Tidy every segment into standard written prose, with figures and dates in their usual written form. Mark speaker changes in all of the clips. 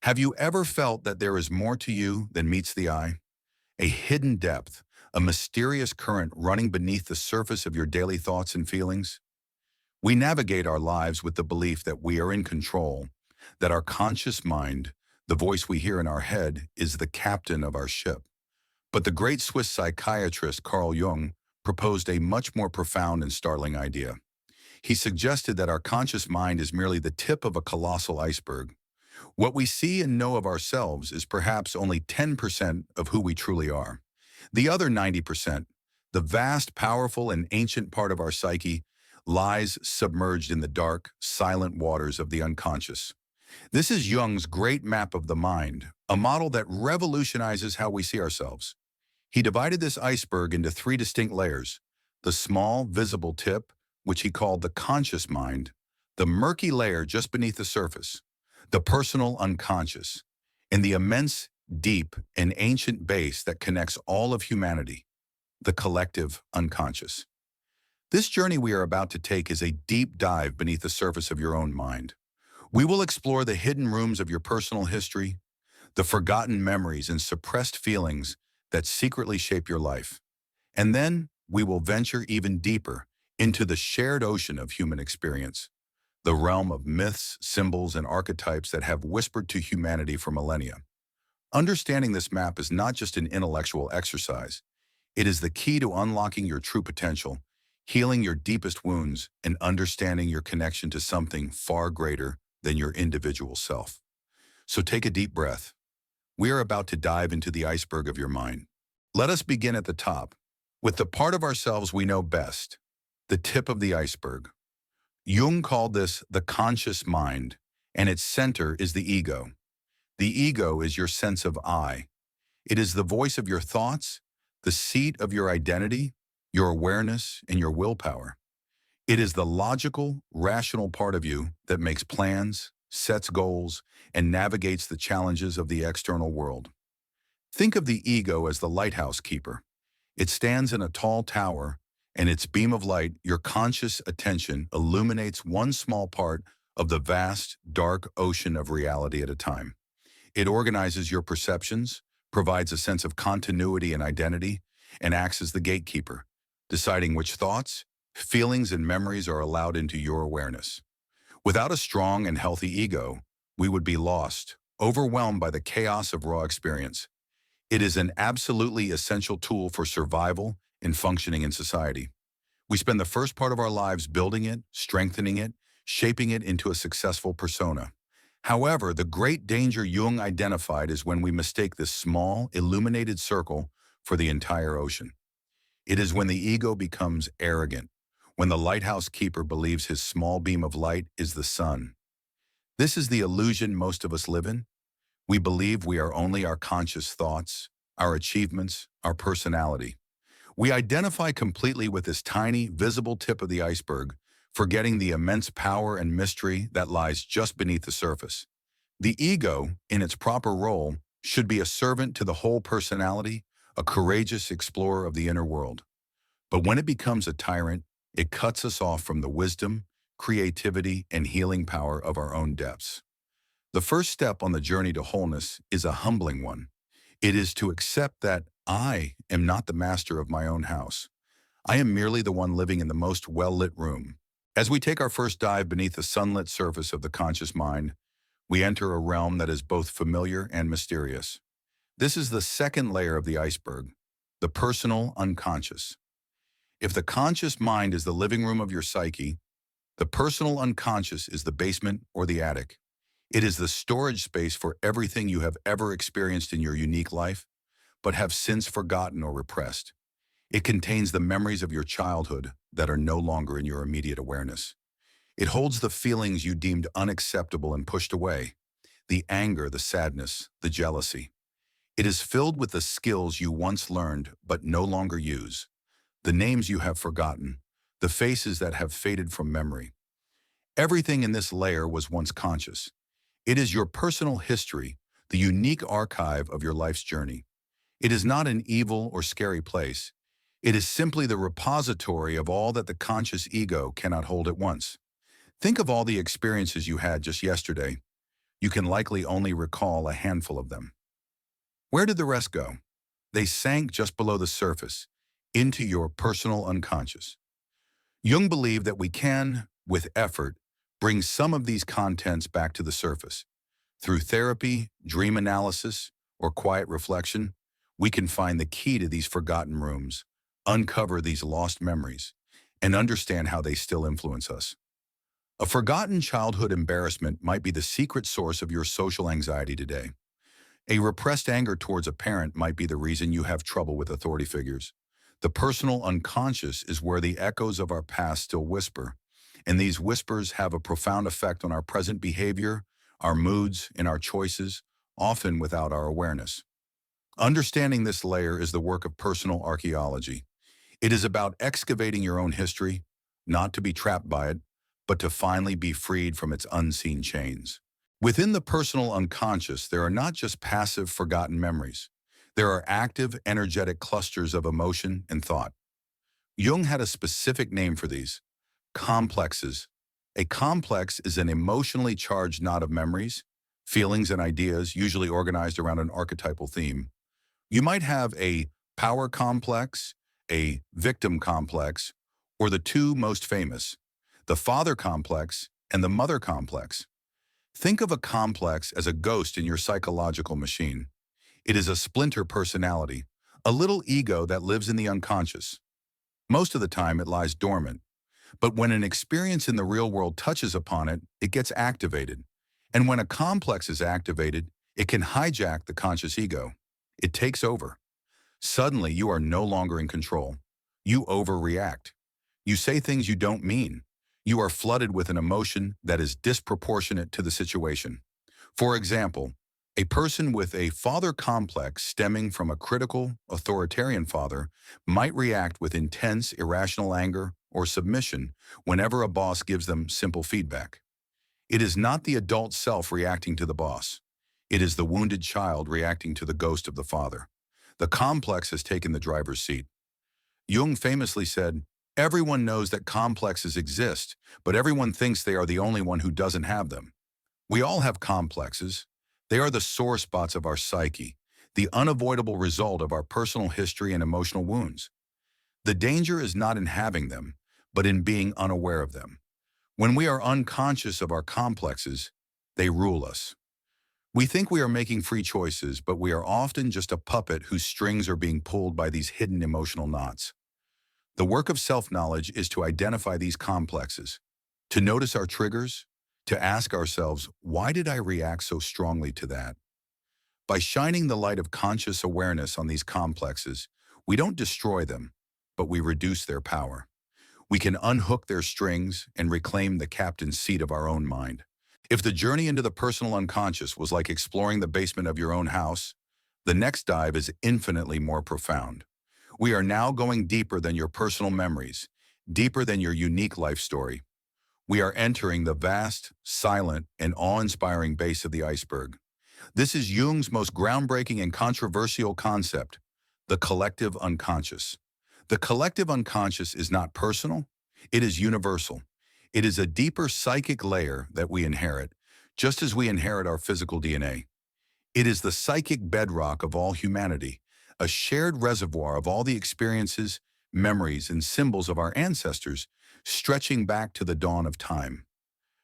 Speaker 1: Have you ever felt that there is more to you than meets the eye? A hidden depth, a mysterious current running beneath the surface of your daily thoughts and feelings? We navigate our lives with the belief that we are in control, that our conscious mind, the voice we hear in our head, is the captain of our ship. But the great Swiss psychiatrist Carl Jung proposed a much more profound and startling idea. He suggested that our conscious mind is merely the tip of a colossal iceberg. What we see and know of ourselves is perhaps only 10% of who we truly are. The other 90%, the vast, powerful, and ancient part of our psyche, lies submerged in the dark, silent waters of the unconscious. This is Jung's great map of the mind, a model that revolutionizes how we see ourselves. He divided this iceberg into three distinct layers: the small, visible tip, which he called the conscious mind; the murky layer just beneath the surface, the personal unconscious; and the immense, deep, and ancient base that connects all of humanity, the collective unconscious. This journey we are about to take is a deep dive beneath the surface of your own mind. We will explore the hidden rooms of your personal history, the forgotten memories and suppressed feelings that secretly shape your life. And then we will venture even deeper into the shared ocean of human experience, the realm of myths, symbols, and archetypes that have whispered to humanity for millennia. Understanding this map is not just an intellectual exercise. It is the key to unlocking your true potential, healing your deepest wounds, and understanding your connection to something far greater than your individual self. So take a deep breath. We are about to dive into the iceberg of your mind. Let us begin at the top, with the part of ourselves we know best, the tip of the iceberg. Jung called this the conscious mind, and its center is the ego. The ego is your sense of I. It is the voice of your thoughts, the seat of your identity, your awareness, and your willpower. It is the logical, rational part of you that makes plans, sets goals, and navigates the challenges of the external world. Think of the ego as the lighthouse keeper. It stands in a tall tower, and its beam of light, your conscious attention, illuminates one small part of the vast, dark ocean of reality at a time. It organizes your perceptions, provides a sense of continuity and identity, and acts as the gatekeeper, deciding which thoughts, feelings, and memories are allowed into your awareness. Without a strong and healthy ego, we would be lost, overwhelmed by the chaos of raw experience. It is an absolutely essential tool for survival and functioning in society. We spend the first part of our lives building it, strengthening it, shaping it into a successful persona. However, the great danger Jung identified is when we mistake this small, illuminated circle for the entire ocean. It is when the ego becomes arrogant, when the lighthouse keeper believes his small beam of light is the sun. This is the illusion most of us live in. We believe we are only our conscious thoughts, our achievements, our personality. We identify completely with this tiny, visible tip of the iceberg, forgetting the immense power and mystery that lies just beneath the surface. The ego, in its proper role, should be a servant to the whole personality, a courageous explorer of the inner world. But when it becomes a tyrant, it cuts us off from the wisdom, creativity, and healing power of our own depths. The first step on the journey to wholeness is a humbling one. It is to accept that I am not the master of my own house. I am merely the one living in the most well-lit room. As we take our first dive beneath the sunlit surface of the conscious mind, we enter a realm that is both familiar and mysterious. This is the second layer of the iceberg, the personal unconscious. If the conscious mind is the living room of your psyche, the personal unconscious is the basement or the attic. It is the storage space for everything you have ever experienced in your unique life, but have since forgotten or repressed. It contains the memories of your childhood that are no longer in your immediate awareness. It holds the feelings you deemed unacceptable and pushed away, the anger, the sadness, the jealousy. It is filled with the skills you once learned but no longer use, the names you have forgotten, the faces that have faded from memory. Everything in this layer was once conscious. It is your personal history, the unique archive of your life's journey. It is not an evil or scary place. It is simply the repository of all that the conscious ego cannot hold at once. Think of all the experiences you had just yesterday. you can likely only recall a handful of them. Where did the rest go? They sank just below the surface, into your personal unconscious. Jung believed that we can, with effort, bring some of these contents back to the surface. Through therapy, dream analysis, or quiet reflection, we can find the key to these forgotten rooms, uncover these lost memories, and understand how they still influence us. A forgotten childhood embarrassment might be the secret source of your social anxiety today. A repressed anger towards a parent might be the reason you have trouble with authority figures. The personal unconscious is where the echoes of our past still whisper, and these whispers have a profound effect on our present behavior, our moods, and our choices, often without our awareness. Understanding this layer is the work of personal archaeology. It is about excavating your own history, not to be trapped by it, but to finally be freed from its unseen chains. Within the personal unconscious, there are not just passive, forgotten memories. There are active, energetic clusters of emotion and thought. Jung had a specific name for these: complexes. A complex is an emotionally charged knot of memories, feelings, and ideas, usually organized around an archetypal theme. You might have a power complex, a victim complex, or the two most famous, the father complex and the mother complex. Think of a complex as a ghost in your psychological machine. It is a splinter personality, a little ego that lives in the unconscious. Most of the time it lies dormant, but when an experience in the real world touches upon it, it gets activated. And when a complex is activated, it can hijack the conscious ego. It takes over. Suddenly, you are no longer in control. You overreact. You say things you don't mean. You are flooded with an emotion that is disproportionate to the situation. For example, a person with a father complex stemming from a critical, authoritarian father might react with intense, irrational anger or submission whenever a boss gives them simple feedback. It is not the adult self reacting to the boss. It is the wounded child reacting to the ghost of the father. The complex has taken the driver's seat. Jung famously said, "Everyone knows that complexes exist, but everyone thinks they are the only one who doesn't have them." We all have complexes. They are the sore spots of our psyche, the unavoidable result of our personal history and emotional wounds. The danger is not in having them, but in being unaware of them. When we are unconscious of our complexes, they rule us. We think we are making free choices, but we are often just a puppet whose strings are being pulled by these hidden emotional knots. The work of self-knowledge is to identify these complexes, to notice our triggers, to ask ourselves, why did I react so strongly to that? By shining the light of conscious awareness on these complexes, we don't destroy them, but we reduce their power. We can unhook their strings and reclaim the captain's seat of our own mind. If the journey into the personal unconscious was like exploring the basement of your own house, the next dive is infinitely more profound. We are now going deeper than your personal memories, deeper than your unique life story. We are entering the vast, silent, and awe-inspiring base of the iceberg. This is Jung's most groundbreaking and controversial concept, the collective unconscious. The collective unconscious is not personal, it is universal. It is a deeper psychic layer that we inherit, just as we inherit our physical DNA. It is the psychic bedrock of all humanity, a shared reservoir of all the experiences, memories, and symbols of our ancestors, stretching back to the dawn of time.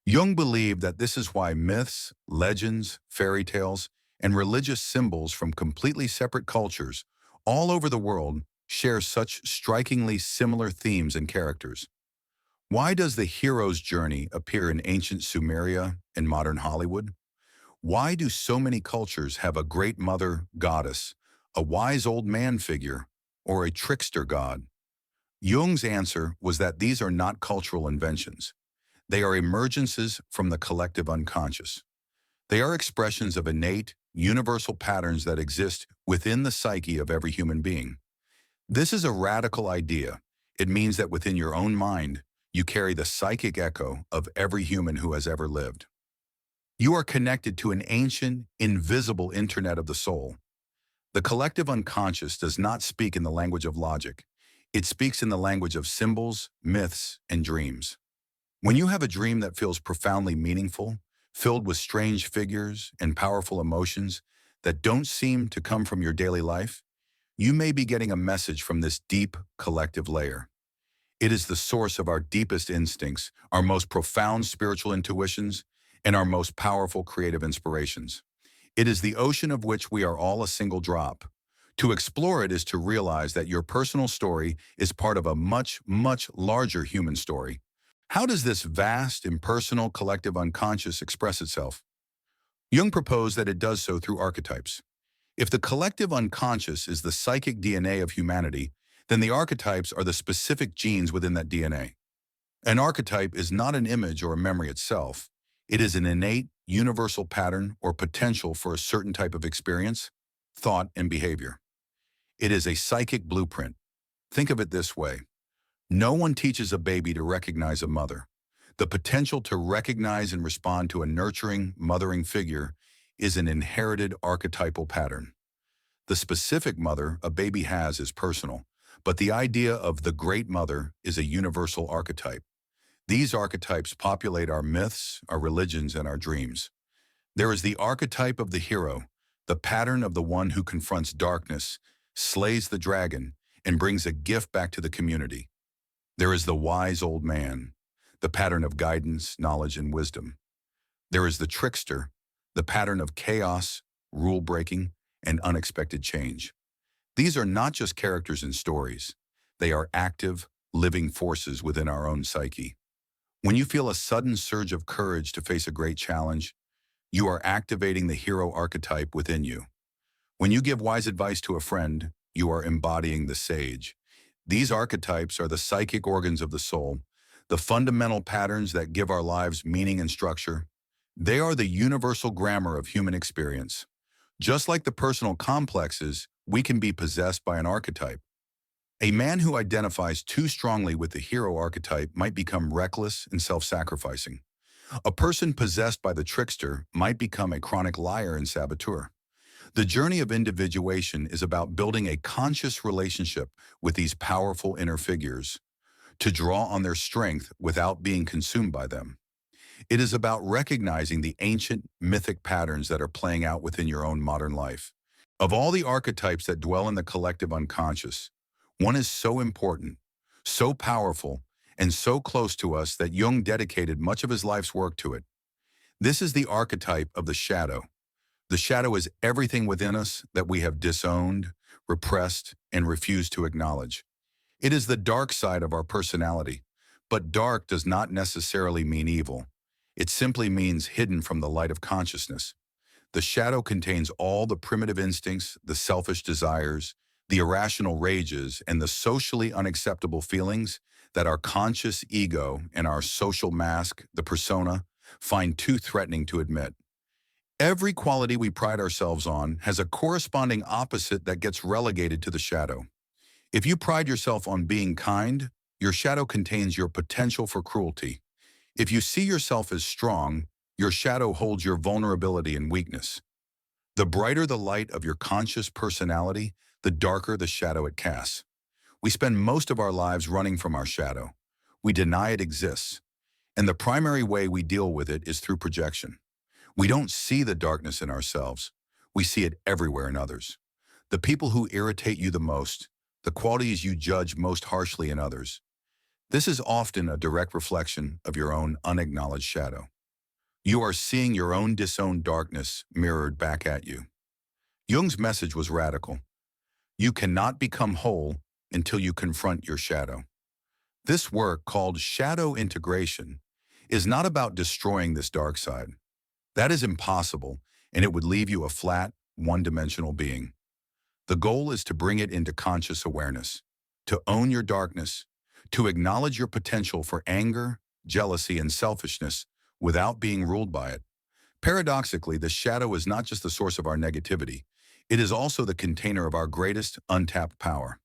Speaker 1: Jung believed that this is why myths, legends, fairy tales, and religious symbols from completely separate cultures all over the world share such strikingly similar themes and characters. Why does the hero's journey appear in ancient Sumeria and modern Hollywood? Why do so many cultures have a great mother goddess, a wise old man figure, or a trickster god? Jung's answer was that these are not cultural inventions. They are emergences from the collective unconscious. They are expressions of innate, universal patterns that exist within the psyche of every human being. This is a radical idea. It means that within your own mind, you carry the psychic echo of every human who has ever lived. You are connected to an ancient, invisible internet of the soul. The collective unconscious does not speak in the language of logic. It speaks in the language of symbols, myths, and dreams. When you have a dream that feels profoundly meaningful, filled with strange figures and powerful emotions that don't seem to come from your daily life, you may be getting a message from this deep collective layer. It is the source of our deepest instincts, our most profound spiritual intuitions, and our most powerful creative inspirations. It is the ocean of which we are all a single drop. To explore it is to realize that your personal story is part of a much, much larger human story. How does this vast, impersonal, collective unconscious express itself? Jung proposed that it does so through archetypes. If the collective unconscious is the psychic DNA of humanity, then the archetypes are the specific genes within that DNA. An archetype is not an image or a memory itself. It is an innate, universal pattern or potential for a certain type of experience, thought, and behavior. It is a psychic blueprint. Think of it this way. No one teaches a baby to recognize a mother. The potential to recognize and respond to a nurturing, mothering figure is an inherited archetypal pattern. The specific mother a baby has is personal, but the idea of the great mother is a universal archetype. These archetypes populate our myths, our religions, and our dreams. There is the archetype of the hero, the pattern of the one who confronts darkness, slays the dragon, and brings a gift back to the community. There is the wise old man, the pattern of guidance, knowledge, and wisdom. There is the trickster, the pattern of chaos, rule-breaking, and unexpected change. These are not just characters in stories. They are active, living forces within our own psyche. When you feel a sudden surge of courage to face a great challenge, you are activating the hero archetype within you. When you give wise advice to a friend, you are embodying the sage. These archetypes are the psychic organs of the soul, the fundamental patterns that give our lives meaning and structure. They are the universal grammar of human experience. Just like the personal complexes, we can be possessed by an archetype. A man who identifies too strongly with the hero archetype might become reckless and self-sacrificing. A person possessed by the trickster might become a chronic liar and saboteur. The journey of individuation is about building a conscious relationship with these powerful inner figures, to draw on their strength without being consumed by them. It is about recognizing the ancient, mythic patterns that are playing out within your own modern life. Of all the archetypes that dwell in the collective unconscious, one is so important, so powerful, and so close to us that Jung dedicated much of his life's work to it. This is the archetype of the shadow. The shadow is everything within us that we have disowned, repressed, and refused to acknowledge. It is the dark side of our personality, but dark does not necessarily mean evil. It simply means hidden from the light of consciousness. The shadow contains all the primitive instincts, the selfish desires, the irrational rages, and the socially unacceptable feelings that our conscious ego and our social mask, the persona, find too threatening to admit. Every quality we pride ourselves on has a corresponding opposite that gets relegated to the shadow. If you pride yourself on being kind, your shadow contains your potential for cruelty. If you see yourself as strong, your shadow holds your vulnerability and weakness. The brighter the light of your conscious personality, the darker the shadow it casts. We spend most of our lives running from our shadow. We deny it exists. And the primary way we deal with it is through projection. We don't see the darkness in ourselves. We see it everywhere in others. The people who irritate you the most, the qualities you judge most harshly in others. This is often a direct reflection of your own unacknowledged shadow. You are seeing your own disowned darkness mirrored back at you. Jung's message was radical. You cannot become whole until you confront your shadow. This work, called shadow integration, is not about destroying this dark side. That is impossible, and it would leave you a flat, one-dimensional being. The goal is to bring it into conscious awareness, to own your darkness, to acknowledge your potential for anger, jealousy, and selfishness without being ruled by it. Paradoxically, the shadow is not just the source of our negativity. It is also the container of our greatest untapped power.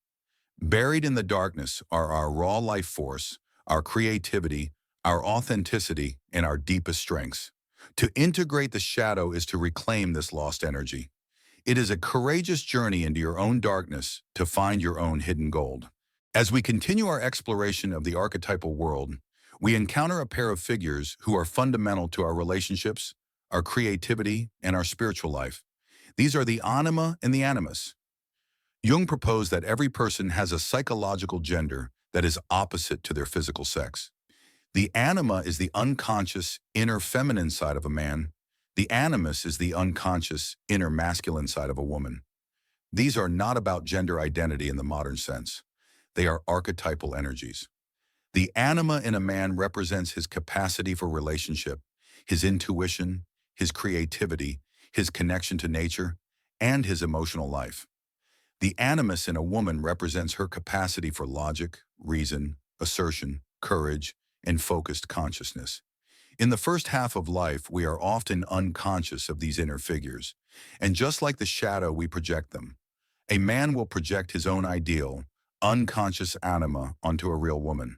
Speaker 1: Buried in the darkness are our raw life force, our creativity, our authenticity, and our deepest strengths. To integrate the shadow is to reclaim this lost energy. It is a courageous journey into your own darkness to find your own hidden gold. As we continue our exploration of the archetypal world, We encounter a pair of figures who are fundamental to our relationships, our creativity, and our spiritual life. These are the anima and the animus. Jung proposed that every person has a psychological gender that is opposite to their physical sex. The anima is the unconscious inner feminine side of a man. The animus is the unconscious inner masculine side of a woman. These are not about gender identity in the modern sense. They are archetypal energies. The anima in a man represents his capacity for relationship, his intuition, his creativity, his connection to nature, and his emotional life. The animus in a woman represents her capacity for logic, reason, assertion, courage, and focused consciousness. In the first half of life, we are often unconscious of these inner figures, and just like the shadow, we project them. A man will project his own ideal, unconscious anima onto a real woman.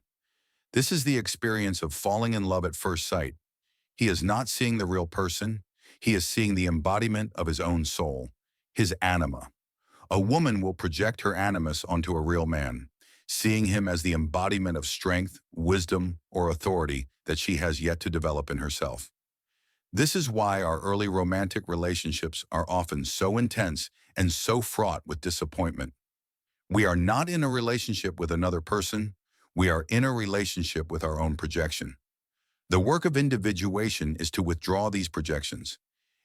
Speaker 1: This is the experience of falling in love at first sight. He is not seeing the real person, he is seeing the embodiment of his own soul, his anima. A woman will project her animus onto a real man, seeing him as the embodiment of strength, wisdom, or authority that she has yet to develop in herself. This is why our early romantic relationships are often so intense and so fraught with disappointment. We are not in a relationship with another person, we are in a relationship with our own projection. The work of individuation is to withdraw these projections.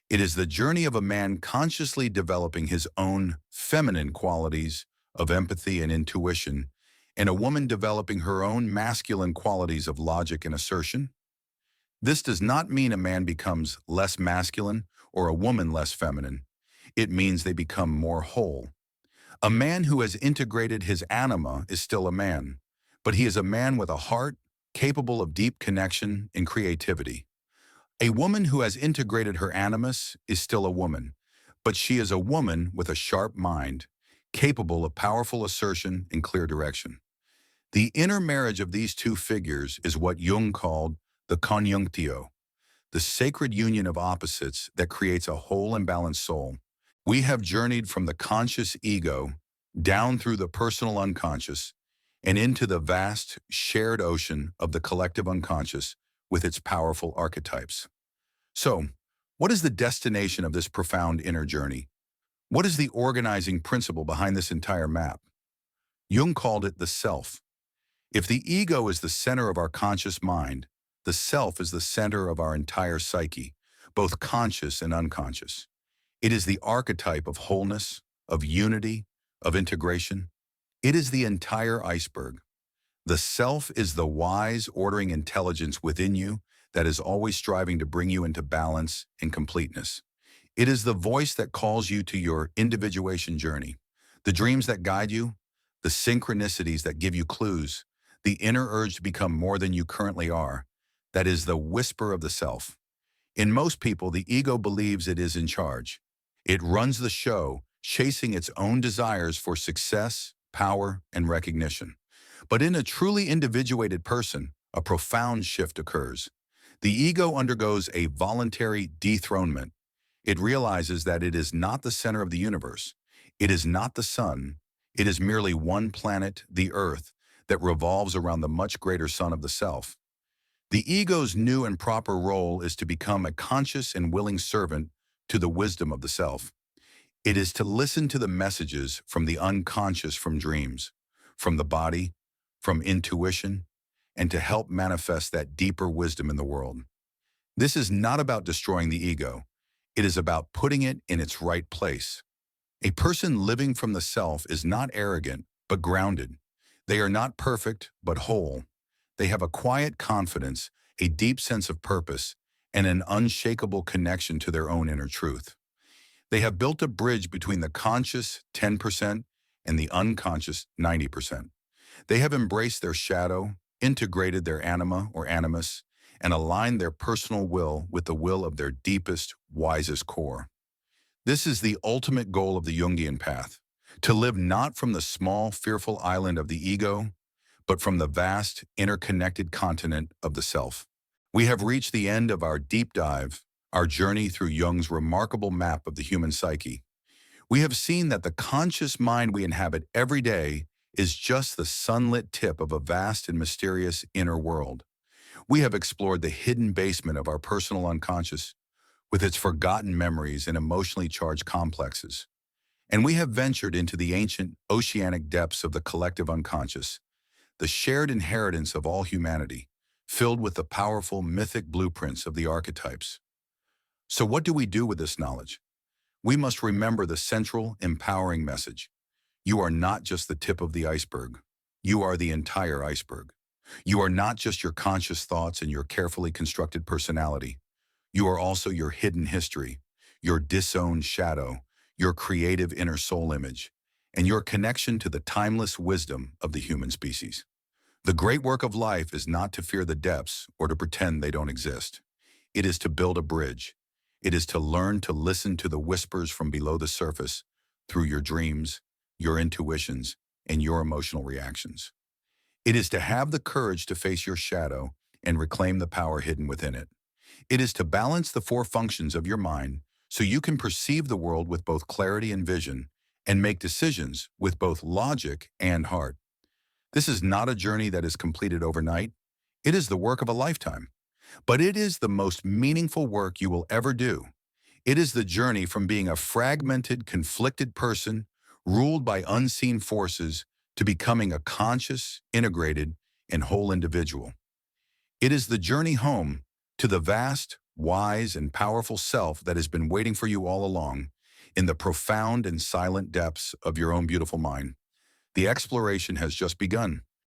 Speaker 1: It is the journey of a man consciously developing his own feminine qualities of empathy and intuition, and a woman developing her own masculine qualities of logic and assertion. This does not mean a man becomes less masculine or a woman less feminine. It means they become more whole. A man who has integrated his anima is still a man, but he is a man with a heart capable of deep connection and creativity. A woman who has integrated her animus is still a woman, but she is a woman with a sharp mind, capable of powerful assertion and clear direction. The inner marriage of these two figures is what Jung called the conjunctio, the sacred union of opposites that creates a whole and balanced soul. We have journeyed from the conscious ego down through the personal unconscious and into the vast, shared ocean of the collective unconscious with its powerful archetypes. So, what is the destination of this profound inner journey? What is the organizing principle behind this entire map? Jung called it the self. If the ego is the center of our conscious mind, the self is the center of our entire psyche, both conscious and unconscious. It is the archetype of wholeness, of unity, of integration. It is the entire iceberg. The self is the wise, ordering intelligence within you that is always striving to bring you into balance and completeness. It is the voice that calls you to your individuation journey, the dreams that guide you, the synchronicities that give you clues, the inner urge to become more than you currently are. That is the whisper of the self. In most people, the ego believes it is in charge. It runs the show, chasing its own desires for success, power, and recognition. But in a truly individuated person, a profound shift occurs. The ego undergoes a voluntary dethronement. It realizes that it is not the center of the universe. It is not the sun. It is merely one planet, the Earth, that revolves around the much greater sun of the self. The ego's new and proper role is to become a conscious and willing servant to the wisdom of the self. It is to listen to the messages from the unconscious, from dreams, from the body, from intuition, and to help manifest that deeper wisdom in the world. This is not about destroying the ego. It is about putting it in its right place. A person living from the self is not arrogant, but grounded. They are not perfect, but whole. They have a quiet confidence, a deep sense of purpose, and an unshakable connection to their own inner truth. They have built a bridge between the conscious 10% and the unconscious 90%. They have embraced their shadow, integrated their anima or animus, and aligned their personal will with the will of their deepest, wisest core. This is the ultimate goal of the Jungian path, to live not from the small, fearful island of the ego, but from the vast, interconnected continent of the self. We have reached the end of our deep dive, our journey through Jung's remarkable map of the human psyche. We have seen that the conscious mind we inhabit every day is just the sunlit tip of a vast and mysterious inner world. We have explored the hidden basement of our personal unconscious, with its forgotten memories and emotionally charged complexes. And we have ventured into the ancient, oceanic depths of the collective unconscious, the shared inheritance of all humanity, filled with the powerful, mythic blueprints of the archetypes. So what do we do with this knowledge? We must remember the central, empowering message. You are not just the tip of the iceberg. You are the entire iceberg. You are not just your conscious thoughts and your carefully constructed personality. You are also your hidden history, your disowned shadow, your creative inner soul image, and your connection to the timeless wisdom of the human species. The great work of life is not to fear the depths or to pretend they don't exist. It is to build a bridge. It is to learn to listen to the whispers from below the surface through your dreams, your intuitions, and your emotional reactions. It is to have the courage to face your shadow and reclaim the power hidden within it. It is to balance the four functions of your mind so you can perceive the world with both clarity and vision and make decisions with both logic and heart. This is not a journey that is completed overnight. It is the work of a lifetime. But it is the most meaningful work you will ever do. It is the journey from being a fragmented, conflicted person ruled by unseen forces to becoming a conscious, integrated, and whole individual. It is the journey home to the vast, wise, and powerful self that has been waiting for you all along in the profound and silent depths of your own beautiful mind. The exploration has just begun.